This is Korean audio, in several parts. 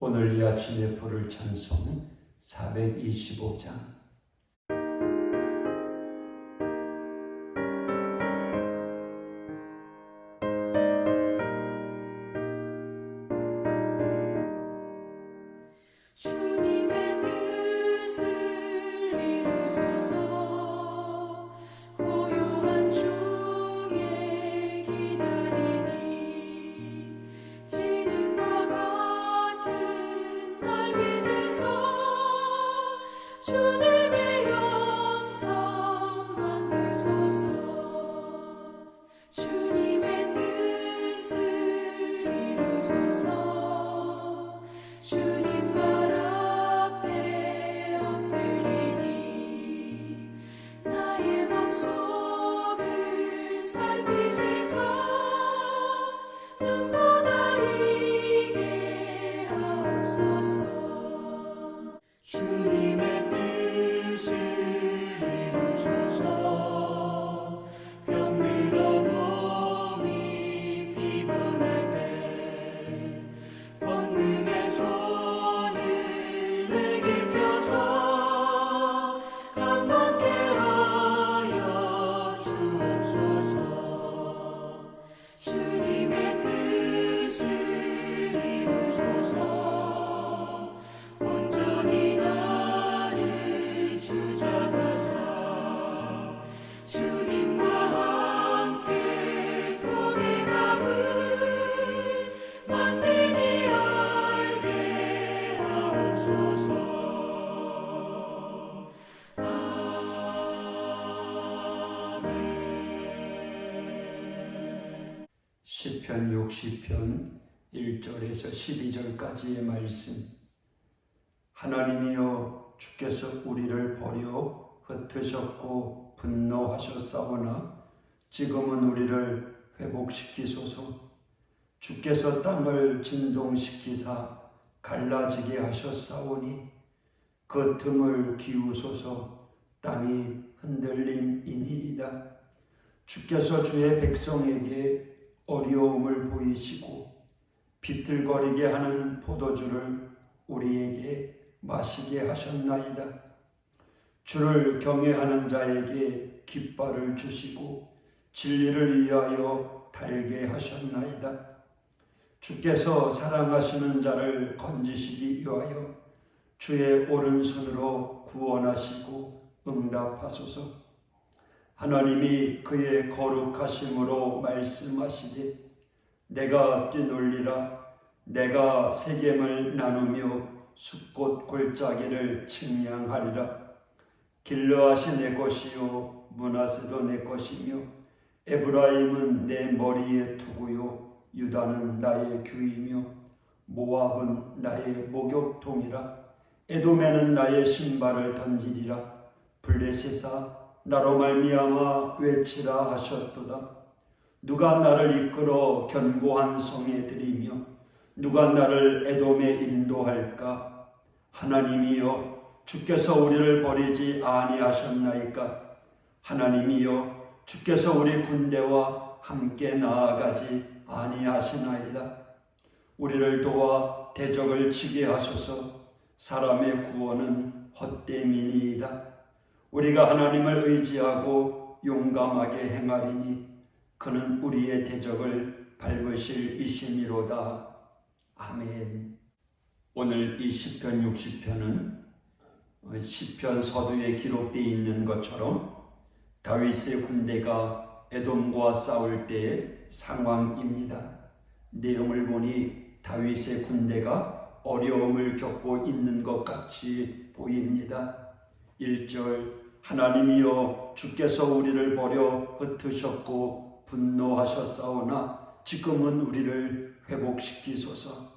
오늘 이 아침에 부를 찬송 425장. 주님의 뜻을 이루소서. 고요한 중에 기다리니 지능과 같은 날 빚으소. 주님의 영성 만드소서. 주님의 뜻을 이루소서. 주님 발 앞에 엎드리니 나의 맘속을 살피시사 눈보다 이게 하옵소서. 주님의 뜻을 이루소서. 병들어 몸이 피곤할 때 권능의 손을 내게 펴서 강건케 하여 주옵소서. 주님의 뜻을 이루소서. 온전히 나를 주장하사 주님과 함께 동행함을 만민이 알게 하옵소서. 시편 60편 1절에서 12절까지의 말씀. 하나님이여, 주께서 우리를 버려 흩으셨고 분노하셨사오나 지금은 우리를 회복시키소서. 주께서 땅을 진동시키사 갈라지게 하셨사오니 그 틈을 기우소서. 땅이 흔들림이니이다. 주께서 주의 백성에게 어려움을 보이시고 비틀거리게 하는 포도주를 우리에게 마시게 하셨나이다. 주를 경외하는 자에게 깃발을 주시고 진리를 위하여 달게 하셨나이다. 주께서 사랑하시는 자를 건지시기 위하여 주의 오른손으로 구원하시고 응답하소서. 하나님이 그의 거룩하심으로 말씀하시되 내가 뛰놀리라. 내가 세겜을 나누며 숫꽃 골짜기를 측량하리라. 길르앗이 내 것이요 므낫세도 내 것이며 에브라임은 내 머리의 투구요 유다는 나의 규이며 모압은 나의 목욕통이라. 에돔에는 나의 신발을 던지리라. 블레셋아, 나로 말미암아 외치라 하셨도다. 누가 나를 이끌어 견고한 성에 들이며 누가 나를 에돔에 인도할까? 하나님이여, 주께서 우리를 버리지 아니하셨나이까? 하나님이여, 주께서 우리 군대와 함께 나아가지 아니하시나이다. 우리를 도와 대적을 치게 하소서. 사람의 구원은 헛됨이니이다. 우리가 하나님을 의지하고 용감하게 행하리니 그는 우리의 대적을 밟으실 이심이로다. 아멘. 오늘 이 시편 60편은 시편 서두에 기록되어 있는 것처럼 다윗의 군대가 에돔과 싸울 때의 상황입니다. 내용을 보니 다윗의 군대가 어려움을 겪고 있는 것 같이 보입니다. 1절, 하나님이여, 주께서 우리를 버려 흩으셨고 분노하셨사오나 지금은 우리를 회복시키소서.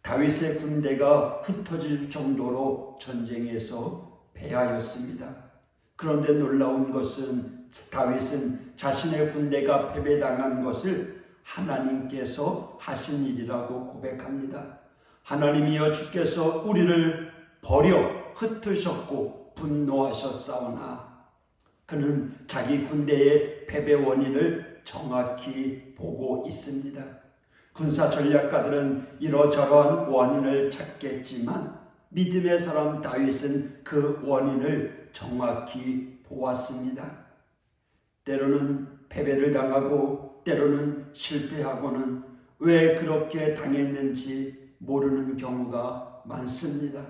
다윗의 군대가 흩어질 정도로 전쟁에서 패하였습니다. 그런데 놀라운 것은 다윗은 자신의 군대가 패배당한 것을 하나님께서 하신 일이라고 고백합니다. 하나님이여, 주께서 우리를 버려 흩으셨고 분노하셨사오나 그는 자기 군대의 패배 원인을 정확히 보고 있습니다. 군사 전략가들은 이러저러한 원인을 찾겠지만 믿음의 사람 다윗은 그 원인을 정확히 보았습니다. 때로는 패배를 당하고 때로는 실패하고는 왜 그렇게 당했는지 모르는 경우가 많습니다.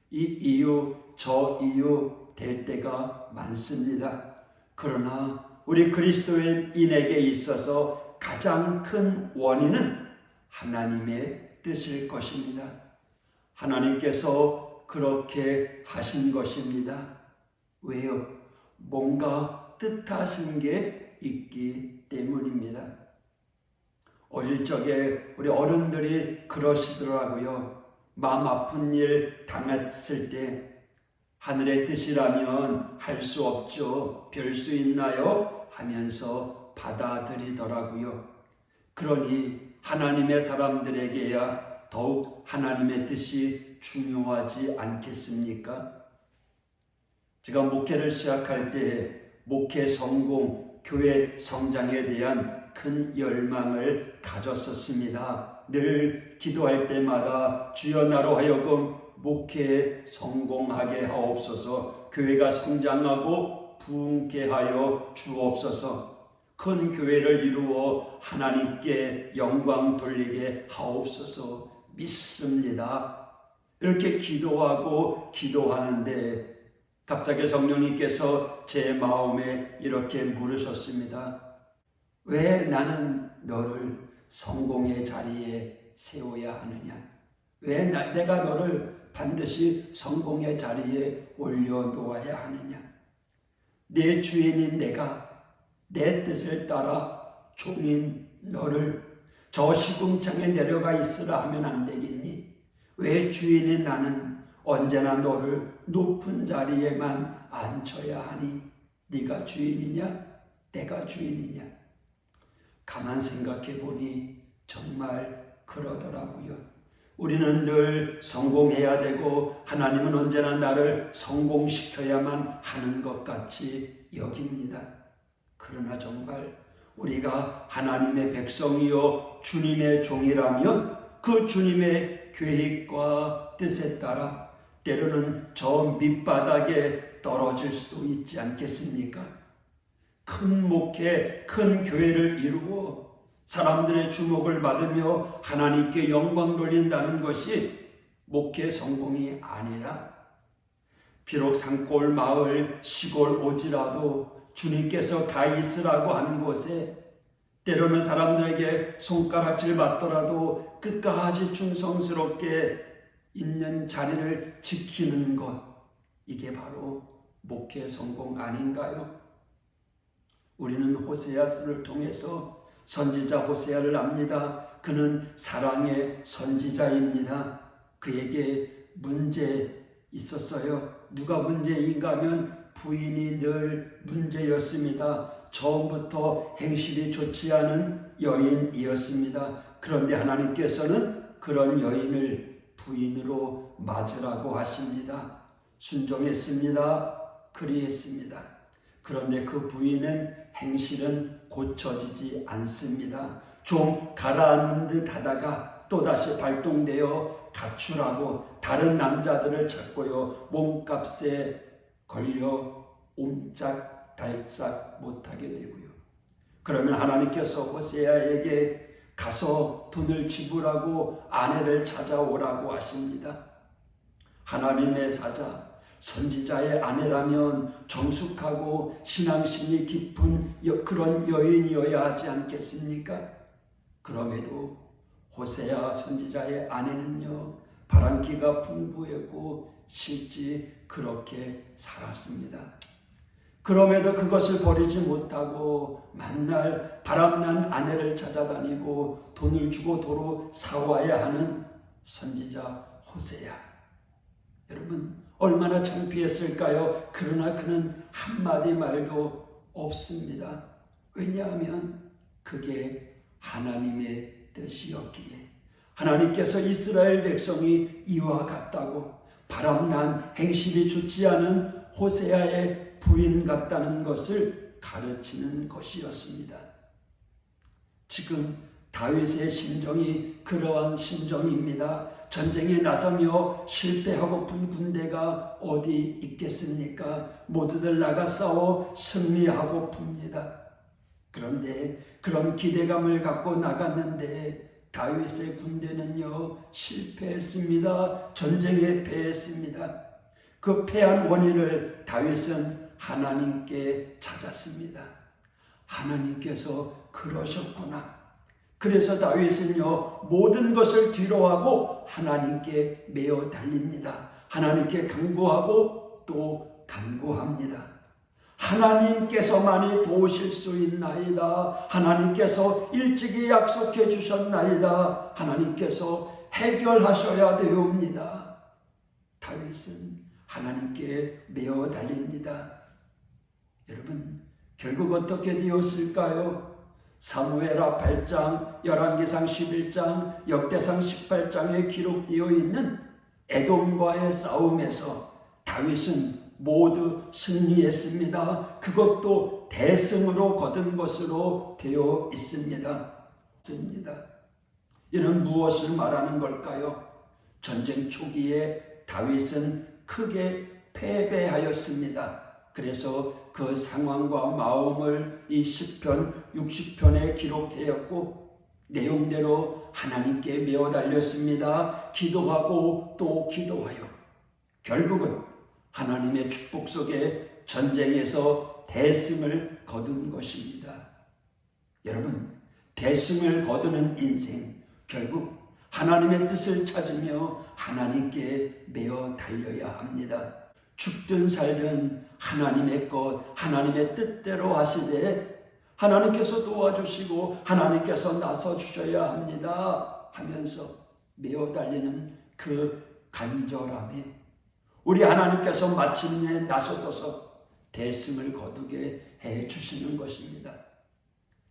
이 이유 저 이유 될 때가 많습니다. 그러나 우리 그리스도인에게 있어서 가장 큰 원인은 하나님의 뜻일 것입니다. 하나님께서 그렇게 하신 것입니다. 왜요? 뭔가 뜻하신 게 있기 때문입니다. 어릴 적에 우리 어른들이 그러시더라고요. 마음 아픈 일 당했을 때 하늘의 뜻이라면 할 수 없죠. 별 수 있나요? 하면서 받아들이더라고요. 그러니 하나님의 사람들에게야 더욱 하나님의 뜻이 중요하지 않겠습니까? 제가 목회를 시작할 때 목회 성공, 교회 성장에 대한 큰 열망을 가졌었습니다. 늘 기도할 때마다 주여 나로 하여금 목회에 성공하게 하옵소서, 교회가 성장하고 부흥케 하여 주옵소서, 큰 교회를 이루어 하나님께 영광 돌리게 하옵소서 믿습니다. 이렇게 기도하고 기도하는데 갑자기 성령님께서 제 마음에 이렇게 물으셨습니다. 왜 나는 너를 성공의 자리에 세워야 하느냐? 왜 내가 너를 반드시 성공의 자리에 올려놓아야 하느냐? 내 주인인 내가 내 뜻을 따라 종인 너를 저 시궁창에 내려가 있으라 하면 안 되겠니? 왜 주인인 나는 언제나 너를 높은 자리에만 앉혀야 하니? 네가 주인이냐? 내가 주인이냐? 가만 생각해 보니 정말 그러더라고요. 우리는 늘 성공해야 되고 하나님은 언제나 나를 성공시켜야만 하는 것 같이 여깁니다. 그러나 정말 우리가 하나님의 백성이요 주님의 종이라면 그 주님의 계획과 뜻에 따라 때로는 저 밑바닥에 떨어질 수도 있지 않겠습니까? 큰 목회, 큰 교회를 이루어 사람들의 주목을 받으며 하나님께 영광 돌린다는 것이 목회 성공이 아니라 비록 산골 마을 시골 오지라도 주님께서 가 있으라고 한 곳에 때로는 사람들에게 손가락질 받더라도 끝까지 충성스럽게 있는 자리를 지키는 것, 이게 바로 목회 성공 아닌가요? 우리는 호세아를 통해서 선지자 호세아를 압니다. 그는 사랑의 선지자입니다. 그에게 문제 있었어요. 누가 문제인가 하면 부인이 늘 문제였습니다. 처음부터 행실이 좋지 않은 여인이었습니다. 그런데 하나님께서는 그런 여인을 부인으로 맞으라고 하십니다. 순종했습니다. 그리했습니다. 그런데 그 부인은 행실은 고쳐지지 않습니다. 좀 가라앉는 듯 하다가 또다시 발동되어 가출하고 다른 남자들을 찾고요. 몸값에 걸려 옴짝달싹 못하게 되고요. 그러면 하나님께서 호세아에게 가서 돈을 지불하고 아내를 찾아오라고 하십니다. 하나님의 사자, 선지자의 아내라면 정숙하고 신앙심이 깊은 그런 여인이어야 하지 않겠습니까? 그럼에도 호세아 선지자의 아내는요, 바람기가 풍부했고 실제 그렇게 살았습니다. 그럼에도 그것을 버리지 못하고 만날 바람난 아내를 찾아다니고 돈을 주고 도로 사와야 하는 선지자 호세아. 여러분, 얼마나 창피했을까요? 그러나 그는 한마디 말도 없습니다. 왜냐하면 그게 하나님의 뜻이었기에. 하나님께서 이스라엘 백성이 이와 같다고, 바람난 행실이 좋지 않은 호세아의 부인 같다는 것을 가르치는 것이었습니다. 지금 다윗의 심정이 그러한 심정입니다. 전쟁에 나서며 실패하고픈 군대가 어디 있겠습니까? 모두들 나가 싸워 승리하고픕니다. 그런데 그런 기대감을 갖고 나갔는데 다윗의 군대는요 실패했습니다. 전쟁에 패했습니다. 그 패한 원인을 다윗은 하나님께 찾았습니다. 하나님께서 그러셨구나. 그래서 다윗은요 모든 것을 뒤로하고 하나님께 메어 달립니다. 하나님께 간구하고 또 간구합니다. 하나님께서만이 도우실 수 있나이다. 하나님께서 일찍이 약속해 주셨나이다. 하나님께서 해결하셔야 되옵니다. 다윗은 하나님께 메어 달립니다. 여러분 결국 어떻게 되었을까요? 사무엘하 8장, 열왕기상 11장, 역대상 18장에 기록되어 있는 에돔과의 싸움에서 다윗은 모두 승리했습니다. 그것도 대승으로 거둔 것으로 되어 있습니다. 이는 무엇을 말하는 걸까요? 전쟁 초기에 다윗은 크게 패배하였습니다. 그래서 그 상황과 마음을 이 시편 60편에 기록하였고 내용대로 하나님께 메어 달렸습니다. 기도하고 또 기도하여 결국은 하나님의 축복 속에 전쟁에서 대승을 거둔 것입니다. 여러분 대승을 거두는 인생 결국 하나님의 뜻을 찾으며 하나님께 메어 달려야 합니다. 죽든 살든 하나님의 것, 하나님의 뜻대로 하시되 하나님께서 도와주시고 하나님께서 나서주셔야 합니다 하면서 메어 달리는 그 간절함에 우리 하나님께서 마침내 나서서 대승을 거두게 해주시는 것입니다.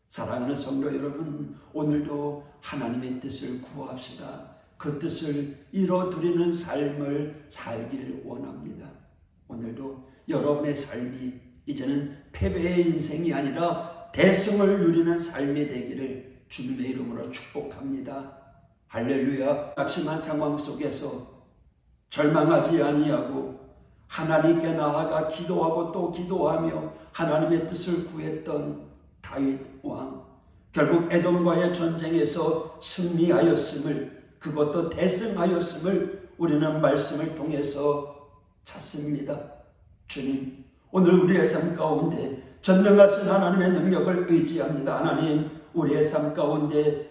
사랑하는 성도 여러분, 오늘도 하나님의 뜻을 구합시다. 그 뜻을 이뤄드리는 삶을 살기를 원합니다. 오늘도 여러분의 삶이 이제는 패배의 인생이 아니라 대승을 누리는 삶이 되기를 주님의 이름으로 축복합니다. 할렐루야. 낙심한 상황 속에서 절망하지 아니하고 하나님께 나아가 기도하고 또 기도하며 하나님의 뜻을 구했던 다윗 왕, 결국 에돔과의 전쟁에서 승리하였음을, 그것도 대승하였음을 우리는 말씀을 통해서 찾습니다. 주님, 오늘 우리의 삶 가운데 전능하신 하나님의 능력을 의지합니다. 하나님, 우리의 삶 가운데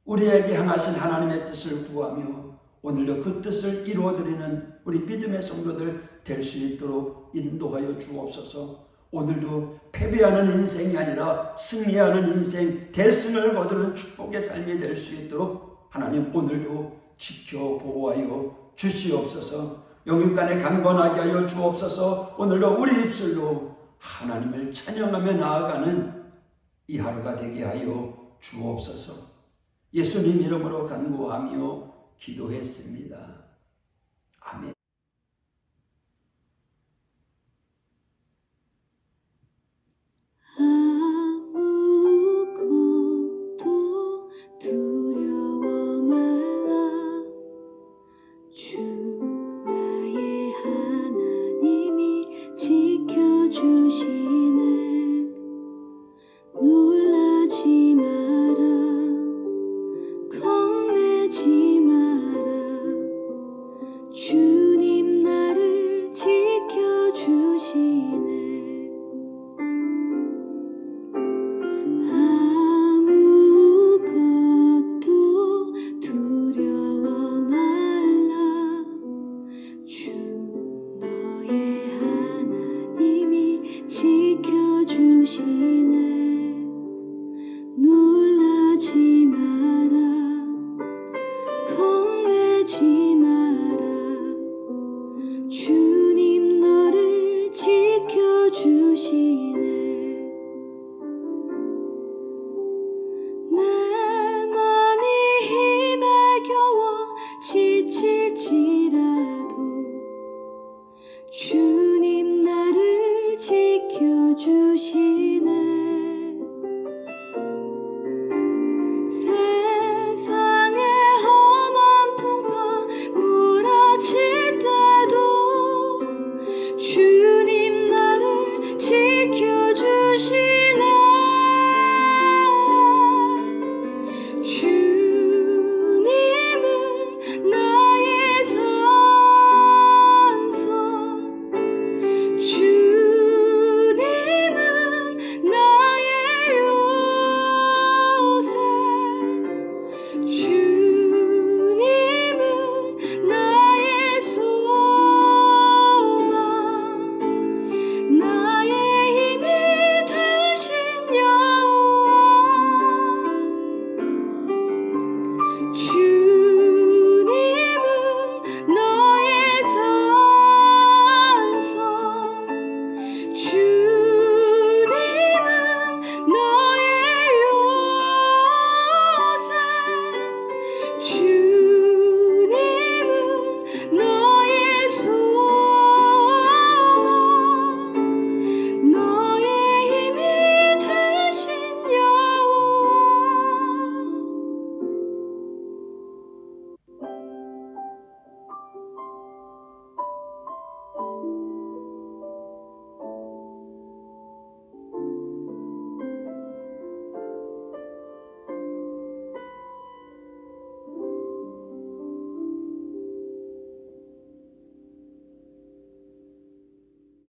우리에게 향하신 하나님의 뜻을 구하며 오늘도 그 뜻을 이루어드리는 우리 믿음의 성도들 될 수 있도록 인도하여 주옵소서. 오늘도 패배하는 인생이 아니라 승리하는 인생, 대승을 거두는 축복의 삶이 될 수 있도록 하나님 오늘도 지켜 보호하여 주시옵소서. 영육간에 강건하게 하여 주옵소서. 오늘도 우리 입술로 하나님을 찬양하며 나아가는 이 하루가 되게 하여 주옵소서. 예수님 이름으로 간구하며 기도했습니다. 아멘.